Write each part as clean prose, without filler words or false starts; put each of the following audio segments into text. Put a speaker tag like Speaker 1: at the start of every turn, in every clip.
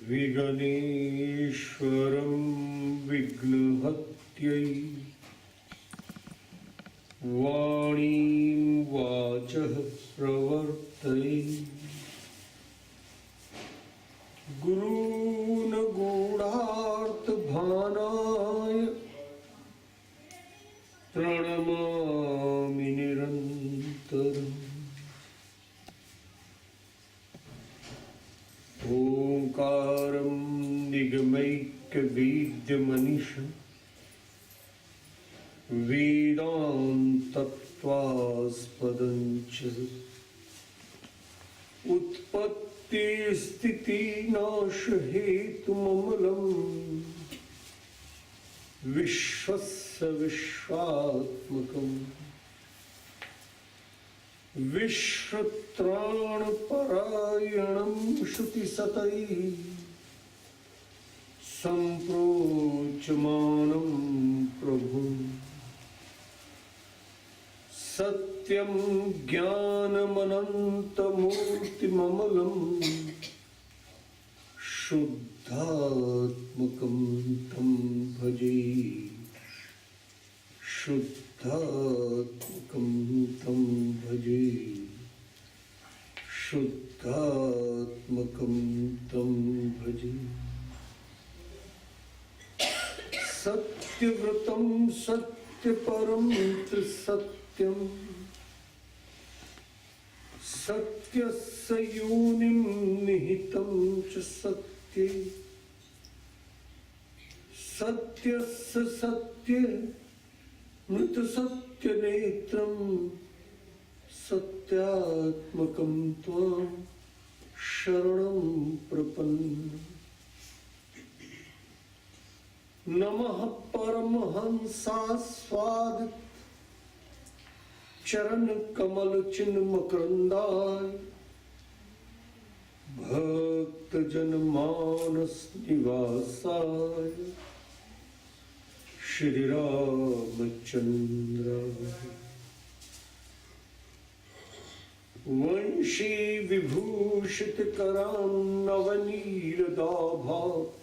Speaker 1: विघ्नेश्वरं विघ्नहत्यै वाणीं वाचः प्रवर्तये गुरून् गूढार्थभानाय प्रणमामि निरन्तरम्। ओंकारं निगमैक्यवेद्यमनीषं वेदान्ततत्त्वास्पदं च उत्पत्तिस्थितिनाशहेतुममलं विश्वस्य विश्वात्मकम् विश्वत्राणपरायणं श्रुतिसतैः सम्प्रोच्यमानं प्रभुं सत्यं ज्ञानमनन्तमूर्तिममलं शुद्धात्मकं तं भजे शुद्धात्मकं तं भजे शुद्धात्मकं तं भजे। सत्यव्रतं सत्यपरं सत्यं सत्यस्य योनिं निहितं च सत्ये सत्यस्य सत्ये मृतसत्यनेत्रं सत्यात्मकं त्वां शरणं प्रपन्नम्। नमः परमहंसास्वाद चरणकमलचिन्मकरन्दाय भक्तजनमानसनिवासाय श्रीरामचन्द्राय वंशी विभूषितकरान्नवनीलदाभात्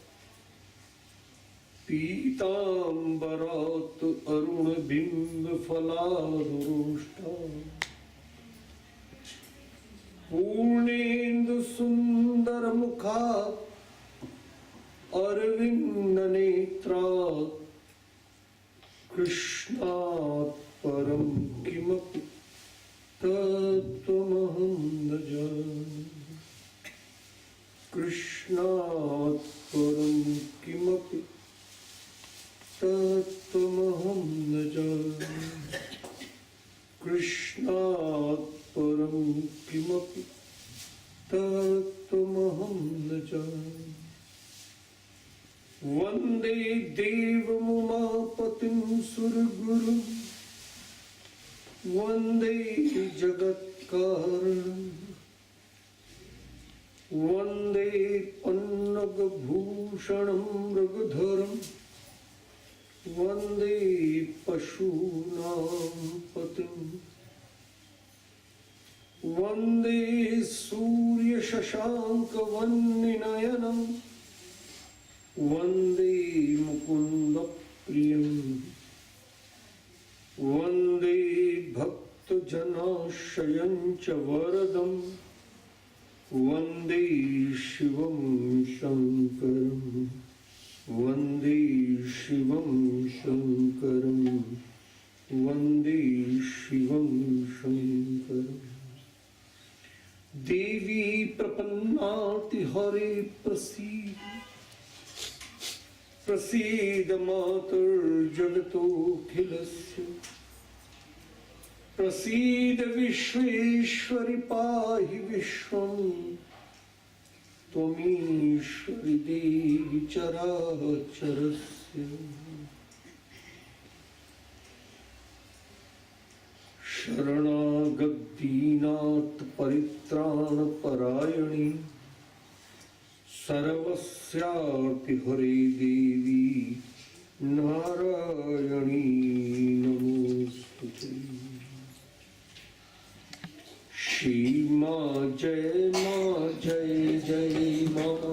Speaker 1: पीताम्बरात् अरुणबिम्बफलादुरोष्टात् पूर्णेन्दुसुन्दरमुखात् अरविन्दनेत्रात् कृष्णात् परं किमपि तत्त्वमहं न जाने कृष्णात् परं किमपि तत्त्वमहं न जाने कृष्णात् परं किमपि तत्त्वमहं न जाने। वन्दे देवमुमापतिं सुरगुरुं वन्दे जगत्कारणं वन्दे पन्नगभूषणं मृगधरं वन्दे पशूनां पतिं वन्दे सूर्यशशाङ्कवह्निनयनं वन्दे मुकुन्दप्रियं वन्दे भक्तजनाश्रयं च वरदं वन्दे शिवं शङ्करं वन्दे शिवं शङ्करं वन्दे शिवं शङ्करम्। देवी प्रपन्नाति हरे प्रसीद प्रसीद मातर्जगतोऽखिलस्य प्रसीद विश्वेश्वरि पाहि विश्वं त्वमीश्वरि देवि चराचरस्य। शरणागत परित्राणपरायणी सर्वस्यापि हरे देवी नारायणी नमोस्तुते। श्री माँ जय जय माँ।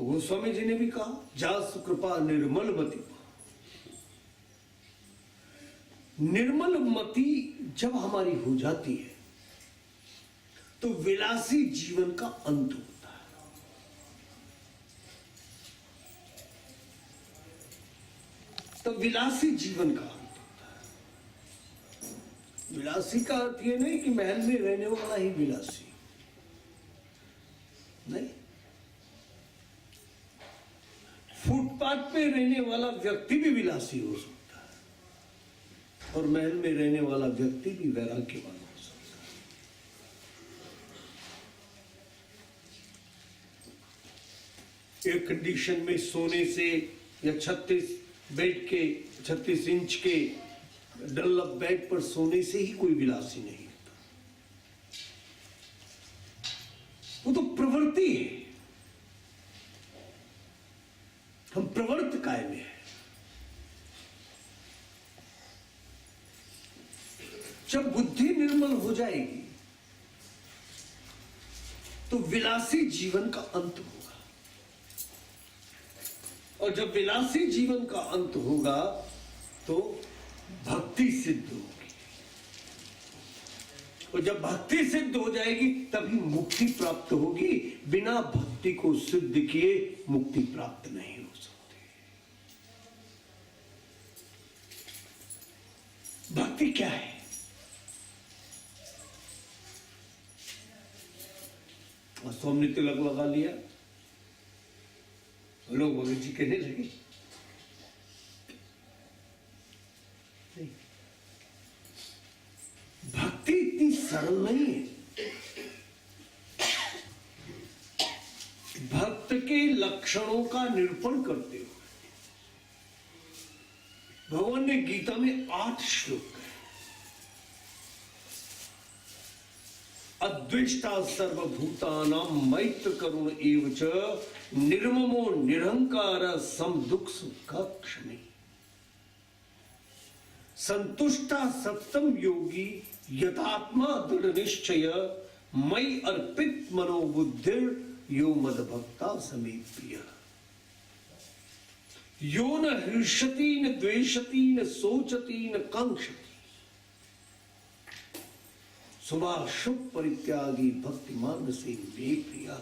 Speaker 1: गोस्वामी जी ने भी कहा, जास कृपा निर्मल मति। निर्मल मति जब हमारी हो जाती है तो विलासी जीवन का अंत होता है। तो विलासी जीवन का अंत होता है। विलासी का अर्थ यह नहीं कि महल में रहने वाला ही विलासी, नहीं। फुटपाथ पे रहने वाला व्यक्ति भी विलासी हो सकता है और महल में रहने वाला व्यक्ति भी वैराग्यवान हो सकता है। एयर कंडीशन में सोने से या 36 इंच के डनलप बेड पर सोने से ही कोई विलासी नहीं होता। वो तो प्रवृत्ति है। हम प्रवृत्त काय में है। जब बुद्धि निर्मल हो जाएगी तो विलासी जीवन का अंत होगा, और जब विलासी जीवन का अंत होगा तो भक्ति सिद्ध होगी, और जब भक्ति सिद्ध हो जाएगी तभी मुक्ति प्राप्त होगी। बिना भक्ति को सिद्ध किए मुक्ति प्राप्त नहीं हो सकती। भक्ति क्या है? तो हमने तिलक लगा लिया, लोग भगत जी कहने लगे। नहीं, भक्ति इतनी सरल नहीं है। भक्त के लक्षणों का निरूपण करते हुए भगवान ने गीता में 8 श्लोक कहे। अद्वेष्टा सर्वभूतानां मैत्र करुण एव च निर्ममो निरहंकार सम दुख सुख क्षमी संतुष्टा सत्तम योगी यथात्मा दृढ़ निश्चय मयि अर्पित मनोबुद्धिर यो मद भक्ता समे प्रिय यो न हृष्यति न द्वेषति न सोचति न कांक्षति शुभाशुभ परित्यागी भक्तिमान से मे प्रिया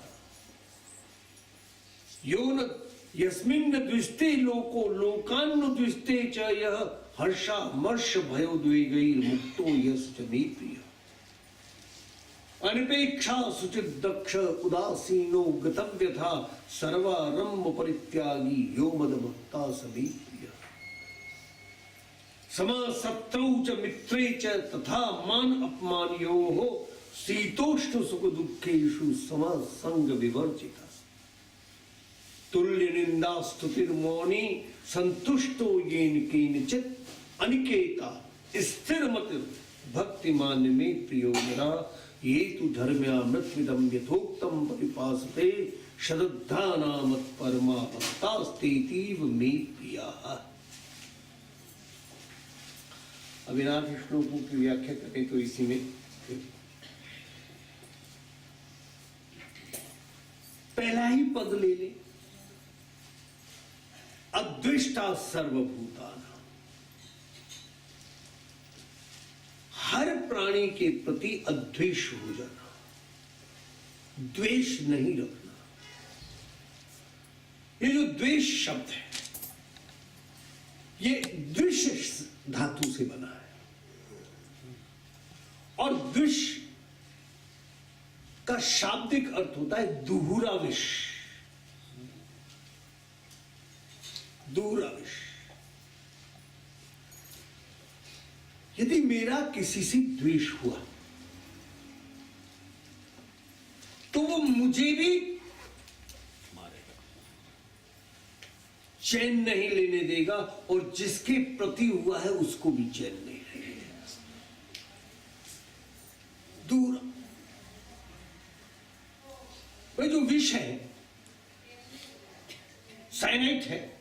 Speaker 1: यो न यस्मिन् द्विष्टे लोको लोकान् द्विष्टे च यः हर्षामर्ष भयोद्वेगैर् मुक्तो यस्य मे प्रिय अनिपेक्षा सुचित दक्ष उदासीनो गतव्यथा सर्वारंभ परित्यागी यो मद भक्ता समे प्रिय समासक्तौ च मित्रे च तथा मान अपमानयोः शीतोष्ण सुख दुःखेषु समसंग विवर्जितः तुल्य निंदा स्तुतिर्मौनी संतुष्टो येन केनचित् अनिकेता स्थिरमति भक्तिमान में प्रियो मेरा ये तु धर्म्यामृतमिदं यथोक्तं परिपासते श्रद्धानामत् परमा भक्तास्तेतीव मे प्रियाः। अविनाश श्लोकों की व्याख्या करें तो इसी में पहला ही पद ले ले, अद्वेष्टा सर्वभूतानां, हर प्राणी के प्रति अद्वेष हो जाना, द्वेष नहीं रखना। ये जो द्वेष शब्द है ये द्विष धातु से बना है, और द्विष का शाब्दिक अर्थ होता है दुहरा विष। दुहरा विष, यदि मेरा किसी से द्वेष हुआ तो वो मुझे भी मारेगा, चैन नहीं लेने देगा, और जिसके प्रति हुआ है उसको भी चैन नहीं लगेगा। दूर वह जो विष है, साइनाइड है,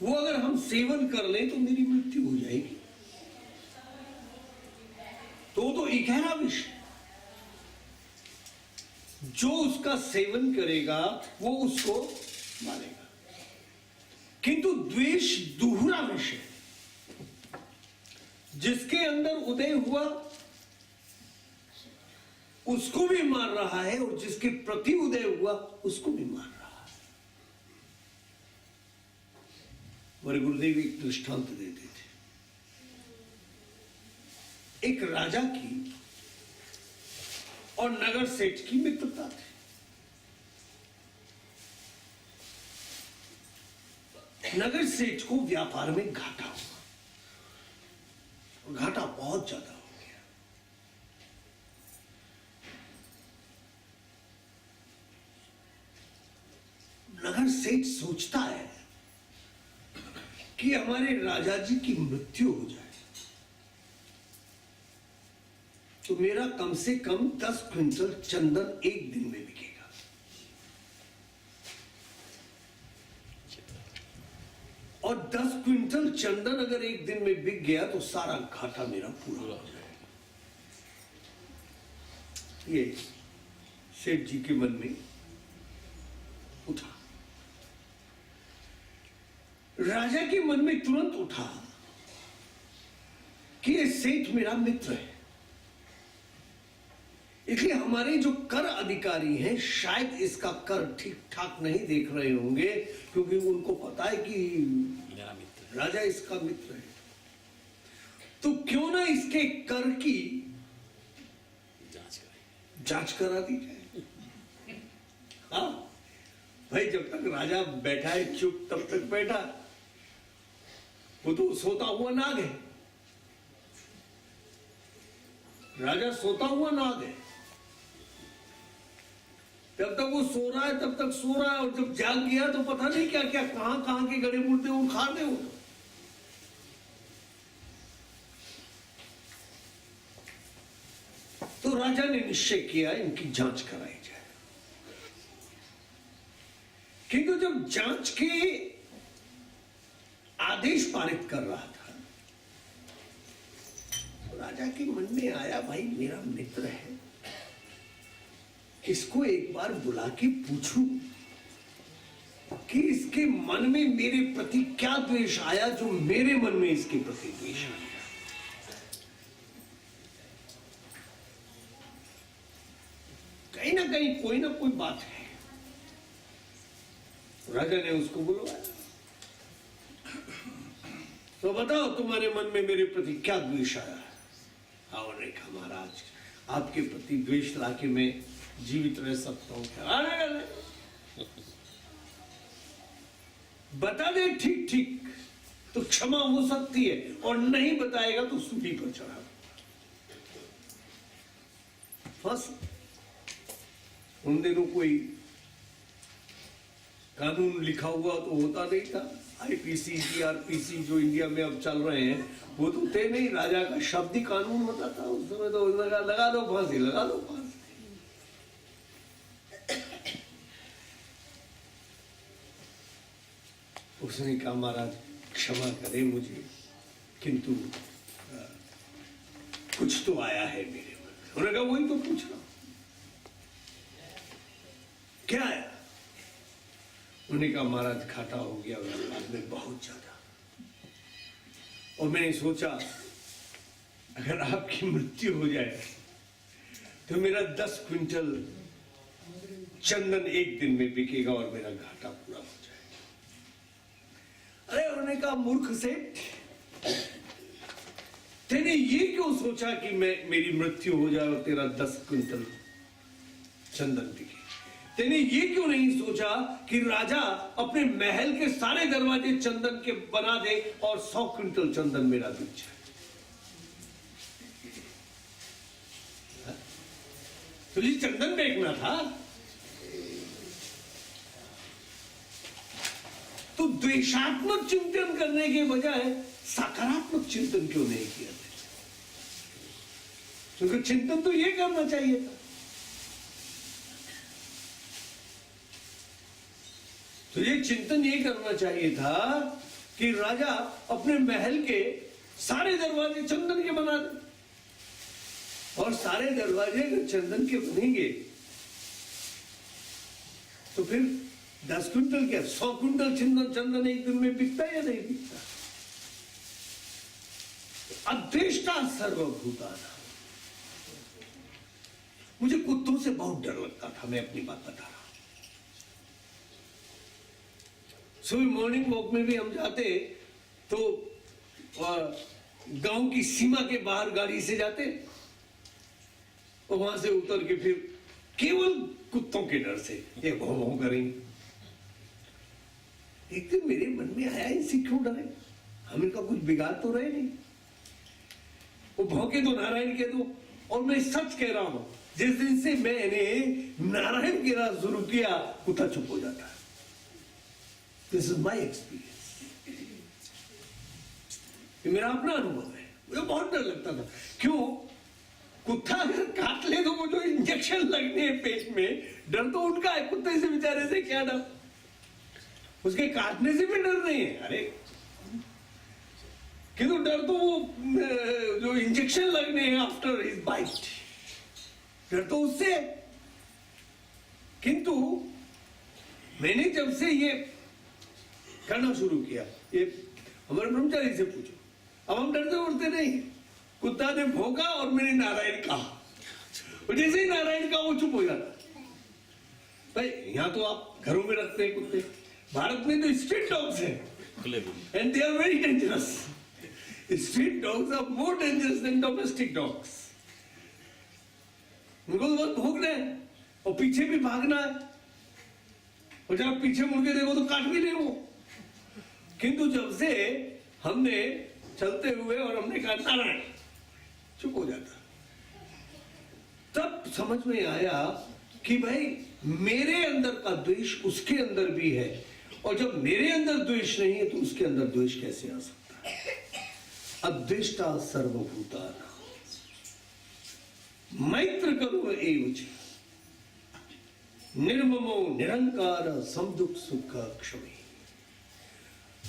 Speaker 1: वो अगर हम सेवन कर लें तो मेरी मृत्यु हो जाएगी। तो एक गहरा विष जो उसका सेवन करेगा वो उसको मारेगा। किंतु द्वेष दोहरा विष है, जिसके अंदर उदय हुआ उसको भी मार रहा है और जिसके प्रति उदय हुआ उसको भी मार रहा है। हमारे गुरुदेव एक दृष्टांत देते थे। एक राजा की और नगर सेठ की मित्रता थी। नगर सेठ को व्यापार में घाटा हुआ, घाटा बहुत ज्यादा हो गया। नगर सेठ सोचता है कि हमारे राजा जी की मृत्यु हो जाए तो मेरा कम से कम 10 क्विंटल चंदन एक दिन में बिकेगा। और 10 क्विंटल चंदन अगर एक दिन में बिक गया तो सारा घाटा मेरा पूरा हो जाएगा। ये सेठ जी के मन में उठा। राजा के मन में तुरंत उठा कि ये सेठ मेरा मित्र है, इसलिए हमारे जो कर अधिकारी हैं शायद इसका कर ठीक ठाक नहीं देख रहे होंगे, क्योंकि उनको पता है कि राजा इसका मित्र है। तो क्यों ना इसके कर की जांच करा दी जाए। हाँ भाई, जब तक राजा बैठा है चुप तब तक बैठा, वो तो सोता हुआ नाग है। राजा सोता हुआ नाग है, जब तक वो सो रहा है तब तक सो रहा है, और जब जाग गया तो पता नहीं क्या क्या कहां कहां के गड़े मुर्दे उखा दे वो। तो राजा ने निश्चय किया इनकी जांच कराई जाए। किंतु जब जांच के आदेश पारित कर रहा था तो राजा के मन में आया, भाई मेरा मित्र है, इसको एक बार बुला के पूछूं कि इसके मन में मेरे प्रति क्या द्वेष आया जो मेरे मन में इसके प्रति द्वेष आया। कहीं ना कहीं कोई ना कोई बात है। राजा ने उसको बुलवाया, तो बताओ तुम्हारे मन में मेरे प्रति क्या द्वेष आया। और ने कहा, महाराज आपके प्रति द्वेष लाके मैं जीवित रह सकता हूं क्या? बता दे ठीक ठीक तो क्षमा हो सकती है, और नहीं बताएगा तो सूली पर चढ़ा फंस। उन दिनों कोई कानून लिखा हुआ तो होता नहीं था। आईपीसी सीआरपीसी जो इंडिया में अब चल रहे हैं वो तो थे नहीं, राजा का शब्दी कानून होता था उस समय। तो लगा दो फांसी, लगा दो फांसी। उसने कहा, महाराज क्षमा करें मुझे, किंतु कुछ तो आया है मेरे मन में। उन्होंने कहा, वही तो पूछ रहा हूं, क्या आया? उन्होंने कहा, महाराज घाटा हो गया व्यापार में बहुत ज्यादा, और मैंने सोचा अगर आपकी मृत्यु हो जाए तो मेरा 10 क्विंटल चंदन एक दिन में बिकेगा और मेरा घाटा पूरा हो जाएगा। अरे उन्होंने कहा, मूर्ख सेठ, तेने ये क्यों सोचा कि मेरी मृत्यु हो जाए और तेरा 10 क्विंटल चंदन बिके? तेने ये क्यों नहीं सोचा कि राजा अपने महल के सारे दरवाजे चंदन के बना दे और 100 क्विंटल चंदन मेरा बिक जाए? तुझे चंदन बेचना था तो द्वेषात्मक चिंतन करने के बजाय सकारात्मक चिंतन क्यों नहीं किया? क्योंकि चिंतन तो ये करना चाहिए था। तो ये चिंतन ये करना चाहिए था कि राजा अपने महल के सारे दरवाजे चंदन के बना दे, और सारे दरवाजे अगर चंदन के बनेंगे तो फिर 10 क्विंटल क्या 100 क्विंटल चंदन एक दिन में बिकता है या नहीं बिकता? अद्वेष्टा सर्वभूतानां। मुझे कुत्तों से बहुत डर लगता था, मैं अपनी बात बता रहा हूं। सुबह मॉर्निंग वॉक में भी हम जाते तो गांव की सीमा के बाहर गाड़ी से जाते और वहां से उतर के फिर केवल कुत्तों के डर से ये भौं भौं करेंगे। एक दिन मेरे मन में आया, इनसे क्यों डरे, हम इनका कुछ बिगाड़ तो रहे नहीं, वो भौंके तो नारायण के दो। और मैं सच कह रहा हूं, जिस दिन से मैंने नारायण कहना शुरू किया कुत्ता चुप हो जाता है। दिस इज माई एक्सपीरियंस, ये मेरा अपना अनुभव है। मुझे बहुत डर लगता था। क्यों? कुत्ता अगर काट ले तो वो जो इंजेक्शन लगने हैं पेट में, डर तो उनका है, कुत्ते से बेचारे से क्या डर, उसके काटने से भी डर नहीं है। अरे किंतु डर तो वो जो इंजेक्शन लगने हैं आफ्टर हिज बाइट, डर तो उससे। किंतु मैंने जब से ये करना शुरू किया, ये हमारे ब्रह्मचारी से पूछो, अब हम डरते उड़ते नहीं। कुत्ता ने भौंका और मैंने नारायण कहा, और जैसे ही नारायण कहा वो चुप हो जाता। भाई यहां तो आप घरों में रखते हैं कुत्ते, भारत में तो स्ट्रीट डॉग्स हैं and they are very dangerous. Street dogs are more dangerous than domestic dogs. उनको तो बहुत भौंकना है और पीछे भी भागना है, और जब आप पीछे मुड़ के देखो तो काट भी ले वो। किंतु जब से हमने चलते हुए और हमने कहा नारायण, चुप हो जाता। तब समझ में आया कि भाई मेरे अंदर का द्वेष उसके अंदर भी है, और जब मेरे अंदर द्वेष नहीं है तो उसके अंदर द्वेष कैसे आ सकता है? अद्वेष्टा सर्वभूतानां मैत्र करुण एव च निर्ममो निरंकार समदुख सुख क्षमे।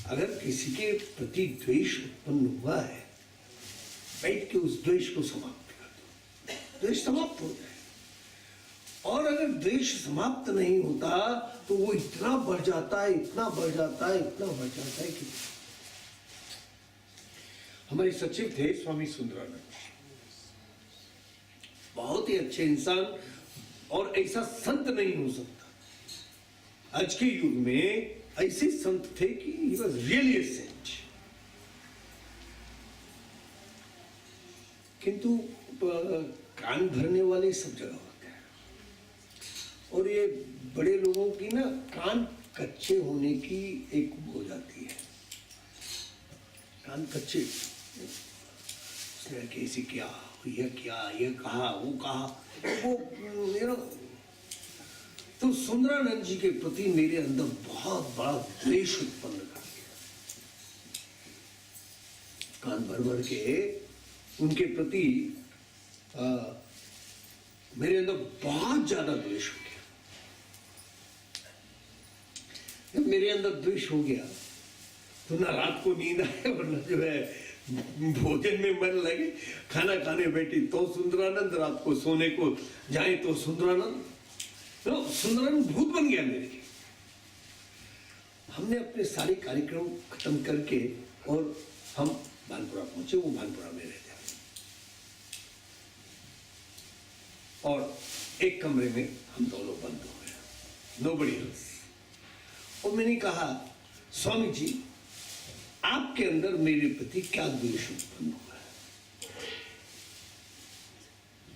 Speaker 1: अगर किसी के प्रति द्वेष उत्पन्न हुआ है, बैठ के उस द्वेष को समाप्त कर दो, द्वेष समाप्त हो जाए। और अगर द्वेष समाप्त नहीं होता तो वो इतना बढ़ जाता है, इतना बढ़ जाता है, इतना बढ़ जाता है कि हमारे सचिव थे स्वामी सुंदरानंद, बहुत ही अच्छे इंसान, और ऐसा संत नहीं हो सकता आज के युग में। ऐसे संत थे कि he was really a saint। किंतु कान भरने वाले सब जगह होते हैं, और ये बड़े लोगों की ना कान कच्चे होने की एक हो जाती है, कान कच्चे। उसने कैसे किया, ये कहा, वो कहा, वो तो सुंदरानंद जी के प्रति मेरे अंदर बहुत बड़ा द्वेष उत्पन्न कर गया। कान भर भर के उनके प्रति मेरे अंदर बहुत ज्यादा द्वेष हो गया। जब मेरे अंदर द्वेष हो गया तो ना रात को नींद आए और न जो है भोजन में मन लगे। खाना खाने बैठी तो सुंदरानंद, रात को सोने को जाए तो सुंदरानंद, तो सुंदरानंद भूत बन गया मेरे लिए। हमने अपने सारे कार्यक्रम खत्म करके और हम भानपुरा पहुंचे, वो भानपुरा में रहते और एक कमरे में हम दोनों बंद हो गए, नोबडी एल्स। और मैंने कहा, स्वामी जी आपके अंदर मेरे प्रति क्या द्वेष उत्पन्न हुआ है?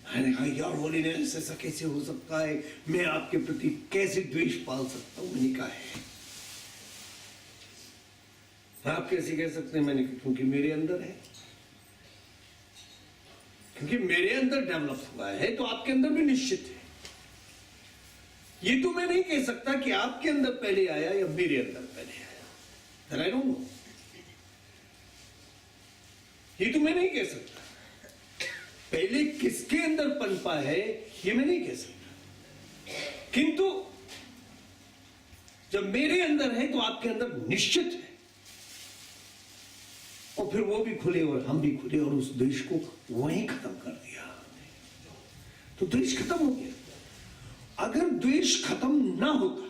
Speaker 1: मैंने कहा, यार होलीनेस ऐसा कैसे हो सकता है, मैं आपके प्रति कैसे द्वेष पाल सकता हूं? मैंने कहा है, आप कैसे कह सकते हैं? मैंने कहा क्योंकि मेरे अंदर है, क्योंकि मेरे अंदर डेवलप हुआ है तो आपके अंदर भी निश्चित है। ये तो मैं नहीं कह सकता कि आपके अंदर पहले आया या मेरे अंदर पहले आया, आई डोंट नो। ये तो मैं नहीं कह सकता पहले किसके अंदर पनपा है, ये मैं नहीं कह सकता। किंतु जब मेरे अंदर है तो आपके अंदर निश्चित है, और फिर वो भी खुले और हम भी खुले, और उस द्वेष को वहीं खत्म कर दिया। तो द्वेष खत्म हो गया। अगर द्वेष खत्म ना होता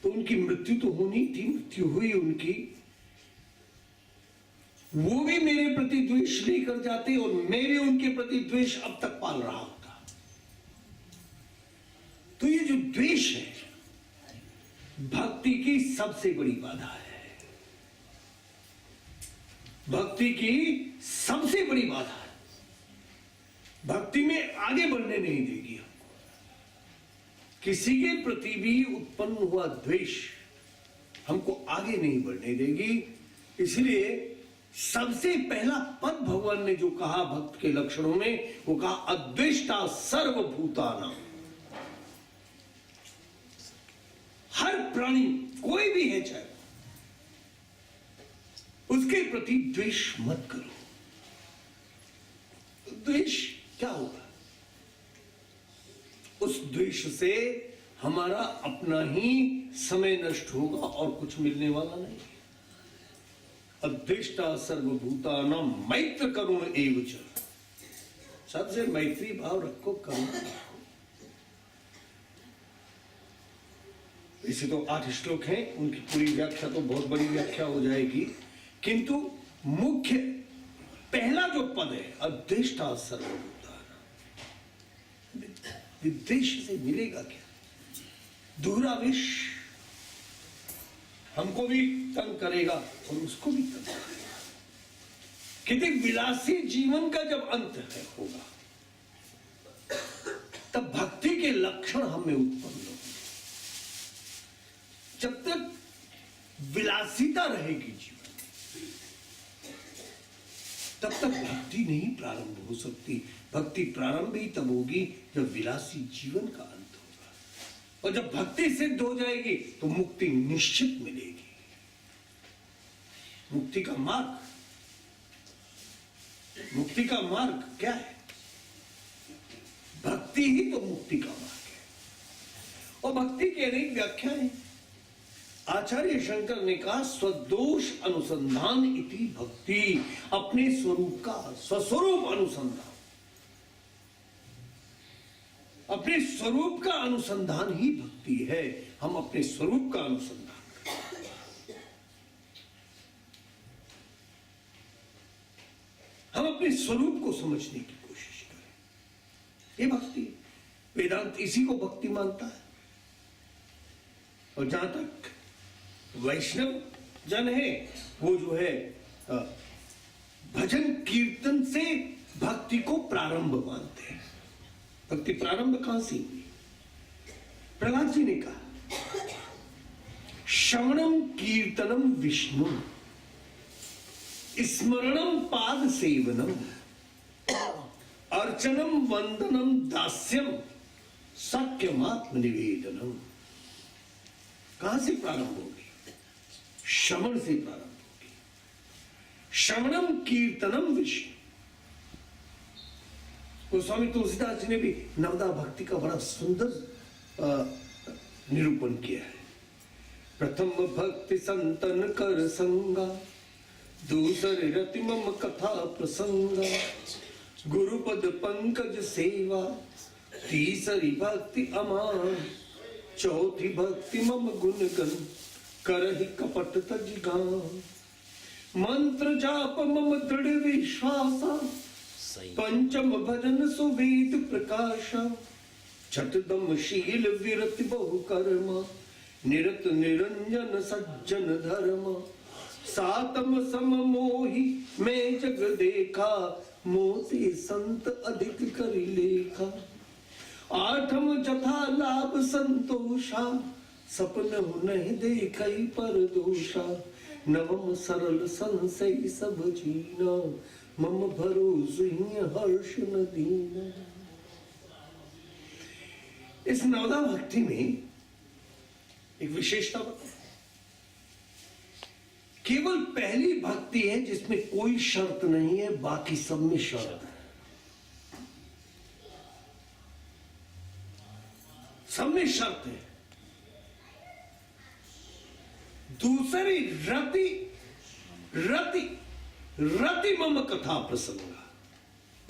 Speaker 1: तो उनकी मृत्यु तो होनी थी, मृत्यु हुई उनकी, वो भी मेरे प्रति द्वेष लेकर जाते और मैं भी उनके प्रति द्वेष अब तक पाल रहा होता। तो ये जो द्वेष है भक्ति की सबसे बड़ी बाधा है, भक्ति की सबसे बड़ी बाधा है, भक्ति में आगे बढ़ने नहीं देगी हमको। किसी के प्रति भी उत्पन्न हुआ द्वेष हमको आगे नहीं बढ़ने देगी। इसलिए सबसे पहला पद भगवान ने जो कहा भक्त के लक्षणों में, वो कहा अद्वेष्टा सर्वभूतानां। हर प्राणी कोई भी है चाहे, उसके प्रति द्वेष मत करो। द्वेष क्या होगा? उस द्वेष से हमारा अपना ही समय नष्ट होगा और कुछ मिलने वाला नहीं। अद्वेष्टा सर्वभूतानां मैत्र करुण एव च। सबसे मैत्री भाव रखो, करुणा रखो। इसे तो 8 श्लोक हैं, उनकी पूरी व्याख्या तो बहुत बड़ी व्याख्या हो जाएगी, किंतु मुख्य पहला जो पद है अद्वेष्टा सर्वभूतानां, विद्वेष से मिलेगा क्या? दूरावेश हमको भी तंग करेगा और उसको भी तंग करेगा। कितने विलासी जीवन का जब अंत है होगा, तब भक्ति के लक्षण हमें उत्पन्न होंगे। जब तक विलासिता रहेगी जीवन, तब तक भक्ति नहीं प्रारंभ हो सकती। भक्ति प्रारंभ ही तब होगी जब विलासी जीवन का अंत होगा, और जब भक्ति सिद्ध हो जाएगी तो मुक्ति निश्चित मिलेगी। मुक्ति का मार्ग, मुक्ति का मार्ग क्या है? भक्ति ही तो मुक्ति का मार्ग है। और भक्ति की अनेक व्याख्याएं। आचार्य शंकर ने कहा स्वदोष अनुसंधान इति भक्ति, अपने स्वरूप का स्वस्वरूप अनुसंधान, अपने स्वरूप का अनुसंधान ही भक्ति है। हम अपने स्वरूप का अनुसंधान करें, हम अपने स्वरूप को समझने की कोशिश करें, ये भक्ति है। वेदांत इसी को भक्ति मानता है। और जहां तक वैष्णव जन है, वो जो है भजन कीर्तन से भक्ति को प्रारंभ मानते हैं। भक्ति प्रारंभ कहां से हुई? प्रहलाद जी ने कहा श्रवणम कीर्तनम विष्णु, स्मरणम पाद सेवनम, अर्चनम वंदनम दास्यम, सत्यमात्म निवेदनम। कहां से प्रारंभ होगी? श्रवण से प्रारंभ होगी। श्रवणम कीर्तनम विष्णु। गोस्वामी तुलसीदास जी ने भी नवदा भक्ति का बड़ा सुंदर निरूपण किया है। प्रथम भक्ति संतन कर संगा, दूसरे रति मम कथा प्रसंगा, गुरुपद पंकज सेवा, तीसरी भक्ति अमान, चौथी भक्ति मम गुणगन, करहि कपट तज गान, मंत्र जाप मम दृढ़ विश्वासा, पंचम भजन सुवेद प्रकाशा, छठदम शील विरति बहु कर्मा, निरत निरंजन सज्जन धर्मा, सातम सम मोहि मैं जग देखा, मोते संत अधिक करि लेखा, आठम जथा लाभ संतोषा, सपन नहीं देखई पर दोषा, नवम सरल संशय सब जीना, मम भरोस हर्ष न दीना। इस नवदा भक्ति में एक विशेषता बताए, केवल पहली भक्ति है जिसमें कोई शर्त नहीं है, बाकी सब में शर्त है। सब में शर्त है। दूसरी रति रति रति मम कथा प्रसंगा,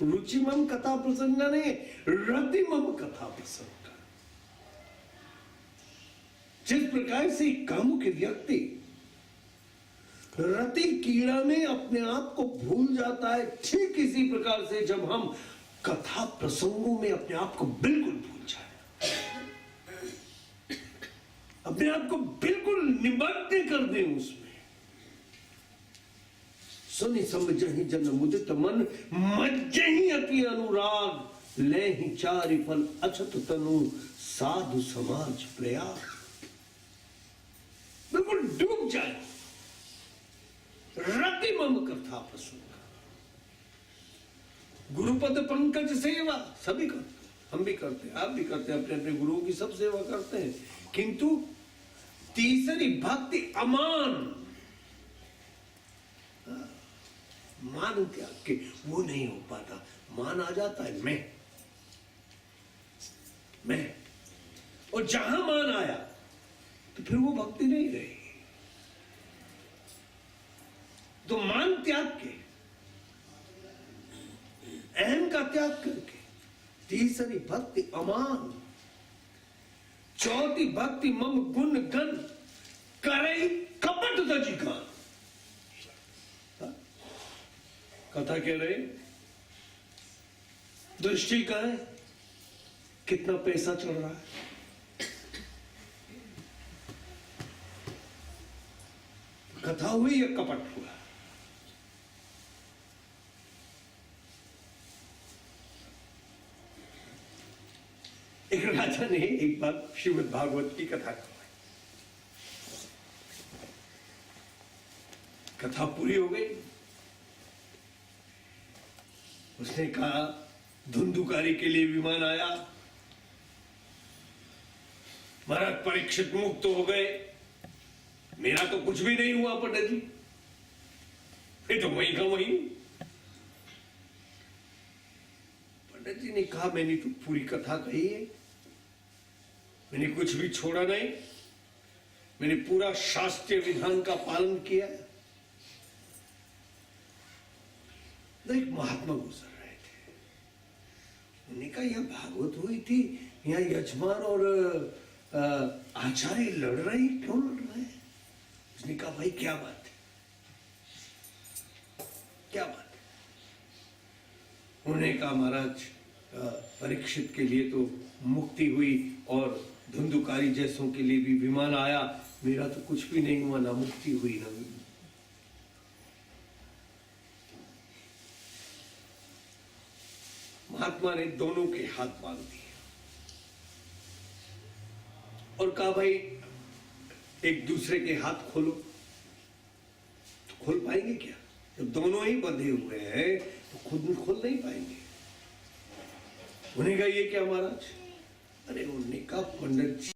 Speaker 1: रुचि मम कथा प्रसंगा नहीं, रति मम कथा प्रसंगा। जिस प्रकार से कामुक व्यक्ति रति कीड़ा में अपने आप को भूल जाता है, ठीक इसी प्रकार से जब हम कथा प्रसंगों में अपने आप को बिल्कुल भूल जाए, अपने आप को बिल्कुल निमग्न कर दें उसमें, सुनि समझहि जन मुदित मन मज्जहि अति अनुराग, ले ही चारि फल अछत तनु साधु समाज प्रयाग। बिल्कुल डूब जाए रति मम कथा प्रसंग। गुरुपद पंकज सेवा सभी करते, हम भी करते हैं, आप भी करते हैं, अपने अपने गुरुओं की सब सेवा करते हैं, किंतु तीसरी भक्ति अमान, मान त्याग के वो नहीं हो पाता। मान आ जाता है मैं, और जहां मान आया तो फिर वो भक्ति नहीं रही। तो मान त्याग के, अहम का त्याग करके, तीसरी भक्ति अमान, चौथी भक्ति मम गुण गण करे कपट दजिका। कथा कह रहे, दृष्टि का है, कितना पैसा चल रहा है, कथा हुई या कपट हुआ। एक राजा ने एक बार श्रीमद् भागवत की कथा करवाई, कथा पूरी हो गई। उसने कहा धुंधुकारी के लिए विमान आया, महाराज परीक्षित मुक्त हो गए, मेरा तो कुछ भी नहीं हुआ पंडित जी, ये तो वही का वही। पंडित जी ने कहा मैंने तो पूरी कथा कही है, मैंने कुछ भी छोड़ा नहीं, मैंने पूरा शास्त्रीय विधान का पालन किया। एक महात्मा गुजर रहे थे, उन्होंने कहा यह भागवत हुई थी, यहाँ यजमान और आचार्य लड़ रहे हैं, क्यों लड़ रहे हैं? उसने कहा भाई क्या बात है, क्या बात है? उन्होंने कहा महाराज परीक्षित के लिए तो मुक्ति हुई और धुंधुकारी जैसों के लिए भी विमान आया, मेरा तो कुछ भी नहीं हुआ, ना मुक्ति हुई ना। महात्मा ने दोनों के हाथ बांध दिए और कहा भाई एक दूसरे के हाथ खोलो। तो खोल पाएंगे क्या? जब दोनों ही बंधे हुए हैं तो खुद में खोल नहीं पाएंगे। उन्हें कहा ये क्या महाराज? अरे उन्हें कहा पंडित जी